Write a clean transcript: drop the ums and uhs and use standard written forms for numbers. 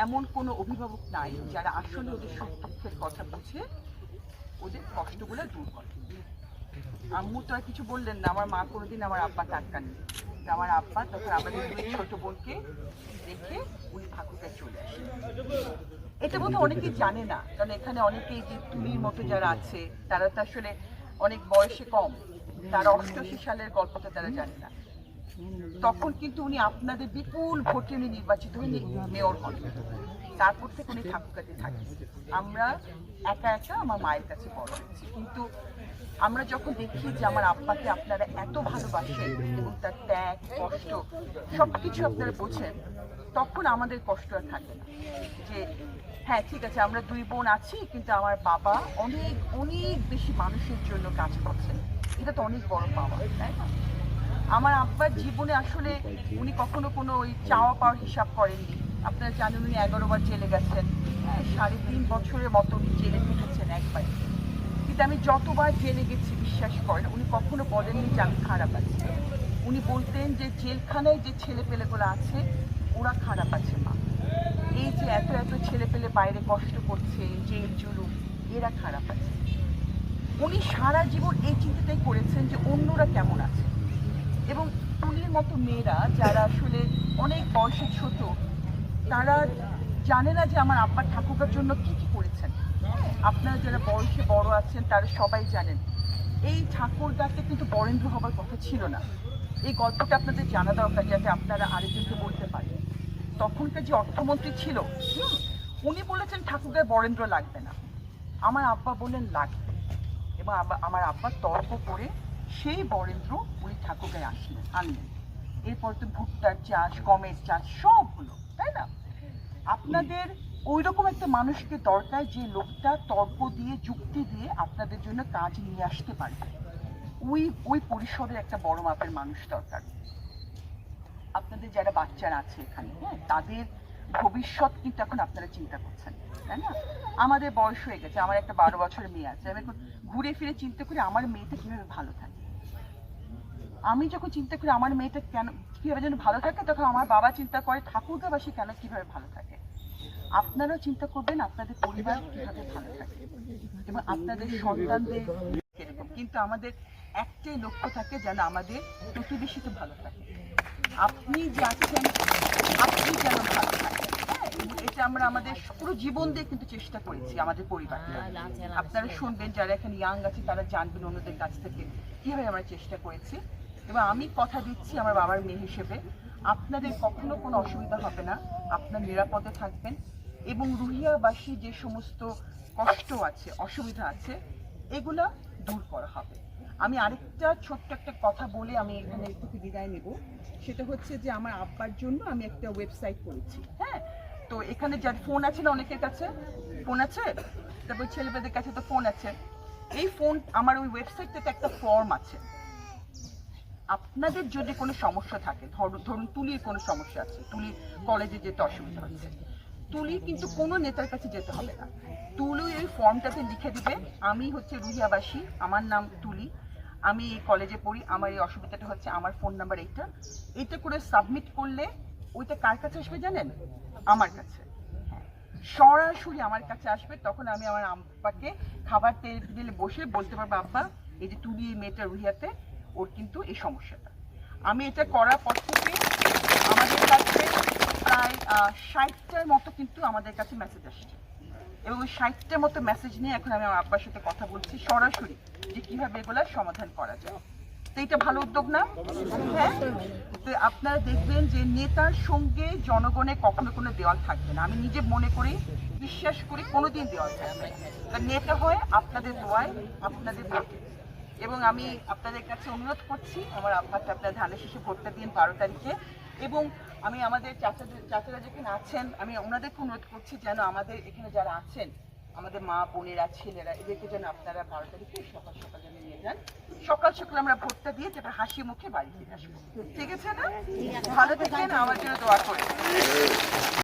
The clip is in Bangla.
এমন কোনো অভিভাবক নাই যারা আসলে ওদের দুঃখের কথা বুঝে ওদের কষ্টগুলো দূর করে। আম্মু তো আর কিছু বললেন না, আমার মা কোনোদিন আমার আব্বা টাটকাননি। আমার আব্বা তখন আমাদের দুই ছোট বোনকে রেখে উনি ঠাকুরকে চলে আসেন। এটা বোধহয় অনেকেই জানে না, কারণ এখানে অনেকেই যে তুলির মতো যারা আছে তারা তো আসলে অনেক বয়সে কম, তারা 88 সালের গল্পটা তারা জানে না। তখন কিন্তু উনি আপনাদের বিপুল ভোটে উনি নির্বাচিত হয়ে মেয়র হন, তারপর থেকে উনি ঠাকুরগাঁতে থাকেন। আমরা একা একা আমার মায়ের কাছে বড় হয়েছি, কিন্তু আমরা যখন দেখি যে আমার আব্বাকে আপনারা এত ভালোবাসেন এবং তার ত্যাগ কষ্ট সবকিছু আপনারা বোঝেন, তখন আমাদের কষ্ট আর থাকে না যে হ্যাঁ ঠিক আছে আমরা দুই বোন আছি, কিন্তু আমার বাবা অনেক অনেক বেশি মানুষের জন্য কাজ করছেন। এটা তো অনেক বড় পাওয়া, তাই না? আমার আব্বার জীবনে আসলে উনি কখনো কোনো ওই চাওয়া পাওয়ার হিসাব করেননি। আপনারা জানেন উনি 11 বার জেলে গেছেন, 3.5 বছরের মতো উনি জেলে থেকেছেন একবার। কিন্তু আমি যতবার জেলে গেছি বিশ্বাস করেন উনি কখনো বলেননি যে আমি খারাপ আছি। উনি বলতেন যে জেলখানায় যে ছেলে পেলেগুলো আছে ওরা খারাপ আছে মা, এই যে এত এত ছেলে পেলে বাইরে কষ্ট করছে জেল জুলুম, এরা খারাপ আছে। উনি সারা জীবন এই চিন্তাটাই করেছেন যে অন্যরা কেমন আছে। এবং তুলির মতো মেয়েরা যারা আসলে অনেক বয়সে ছোট, তারা জানে না যে আমার আব্বার ঠাকুরগার জন্য কি কি করেছেন। আপনারা যারা বয়সে বড় আছেন তারা সবাই জানেন এই ঠাকুরগাতে কিন্তু বরেন্দ্র হবার কথা ছিল না। এই গল্পটা আপনাদের জানা দরকার যাতে আপনারা আরেকজনকে বলতে পারেন। তখনকার যে অর্থমন্ত্রী ছিল উনি বলেছেন ঠাকুরগায় বরেন্দ্র লাগবে না, আমার আব্বা বললেন লাগবে, এবং আমার আব্বা তর্ক করে সেই বরেন্দ্র উনি ঠাকুরগায় আনলেন। এরপর তো ভুট্টার চাষ গমের চাষ সব হলো, তাই না? আপনাদের ওই রকম একটা মানুষকে দরকার যে লোকটা তর্ক দিয়ে যুক্তি দিয়ে আপনাদের জন্য কাজ নিয়ে আসতে পারবে। ওই পরিসরের একটা বড় মাপের মানুষ দরকার। আপনাদের যারা বাচ্চারা আছে এখানে, হ্যাঁ, তাদের ভবিষ্যৎ কিন্তু এখন আপনারা চিন্তা করছেন, তাই না? আমাদের বয়স হয়ে গেছে, আমার একটা 12 বছরের মেয়ে আছে, আমি এখন ঘুরে ফিরে চিন্তা করি আমার মেয়েটা কিভাবে ভালো থাকে। আমি যখন চিন্তা করি আমার মেয়েটা কেন কিভাবে যেন ভালো থাকে, তখন আমার বাবা চিন্তা করে ঠাকুরগাঁবাসী কেন কিভাবে ভালো থাকে। আপনারাও চিন্তা করবেন আপনাদের পরিবার কিভাবে ভালো থাকে এবং আপনাদের সন্তানদের কিরকম। কিন্তু আমাদের একটাই লক্ষ্য থাকে যেন আমাদের প্রতিবেশীতে ভালো থাকে। আপনি যাচ্ছেন আপনি যেন ভালো থাকেন, হ্যাঁ, এটা আমরা আমাদের পুরো জীবন দিয়ে কিন্তু চেষ্টা করেছি আমাদের পরিবারকে। আপনারা শুনবেন যারা এখানে ইয়াং আছে তারা জানবেন অন্যদের কাছ থেকে কিভাবে আমরা চেষ্টা করেছি। এবং আমি কথা দিচ্ছি আমার বাবার মেয়ে হিসেবে আপনাদের কখনো কোনো অসুবিধা হবে না, আপনার নিরাপদে থাকবেন এবং রুহিয়াবাসী যে সমস্ত কষ্ট আছে অসুবিধা আছে এগুলা দূর করা হবে। আমি আরেকটা ছোট্ট একটা কথা বলে আমি এখানে থেকে বিদায় নেব, সেটা হচ্ছে যে আমার আব্বার জন্য আমি একটা ওয়েবসাইট করেছি, হ্যাঁ। তো এখানে যার ফোন আছে না, অনেকের কাছে ফোন আছে, তারপর ছেলেমেয়েদের কাছে তো ফোন আছে। এই ফোন আমার ওই ওয়েবসাইটটাতে একটা ফর্ম আছে। আপনাদের যদি কোনো সমস্যা থাকে, ধরুন তুলির কোনো সমস্যা আছে, তুলি কলেজে যেতে অসুবিধা হচ্ছে, তুলি কিন্তু কোনো নেতার কাছে যেতে হবে না। তুলি ওই ফর্মটাতে লিখে দিবে আমি হচ্ছে রুহিয়াবাসী, আমার নাম তুলি, আমি এই কলেজে পড়ি, আমার এই অসুবিধাটা হচ্ছে, আমার ফোন নাম্বার এইটা করে সাবমিট করলে ওইটা কার কাছে আসবে জানেন? আমার কাছে, সরাসরি আমার কাছে আসবে। তখন আমি আমার আব্বাকে খাবার টেবিলে বসে বলতে পারবো আব্বা এই যে তুলি এই মেয়েটা রুহিয়াতে ওর কিন্তু এই সমস্যাটা। আমি এটা করার পর থেকে আমাদের কাছে প্রায় 60টার মতো কিন্তু আমাদের কাছে মেসেজ আসছে, এবং ওই 60টার মতো মেসেজ নিয়ে এখন আমি আমার আব্বার সাথে কথা বলছি সরাসরি যে কিভাবে এগুলোর সমাধান করা যায়। তো এটা ভালো উদ্যোগ না? হ্যাঁ, তো আপনারা দেখবেন যে নেতার সঙ্গে জনগণের কখনো কোনো দেওয়াল থাকবে না। আমি নিজে মনে করি বিশ্বাস করি কোনোদিন দেওয়াল থাকবে না, কারণ নেতা হয় আপনাদের দোয়ায় আপনাদের ভোটে। এবং আমি আপনাদের কাছে অনুরোধ করছি আমার আব্বাকে আপনারা ধানের শীষে ভোটটা দিন 12 তারিখে। এবং আমি আমাদের চাচারা যেখানে আছেন আমি ওনাদেরকে অনুরোধ করছি যেন আমাদের এখানে যারা আছেন আমাদের মা বোনেরা ছেলেরা এদেরকে যেন আপনারা 12 তারিখে সকাল সকাল যেন নিয়ে যান। সকাল সকাল আমরা ভোটটা দিয়ে তারপর হাসি মুখে বাড়ি ফিরে আসবো, ঠিক আছে না? ভালো থাকেন, আমার জন্য দোয়া করে।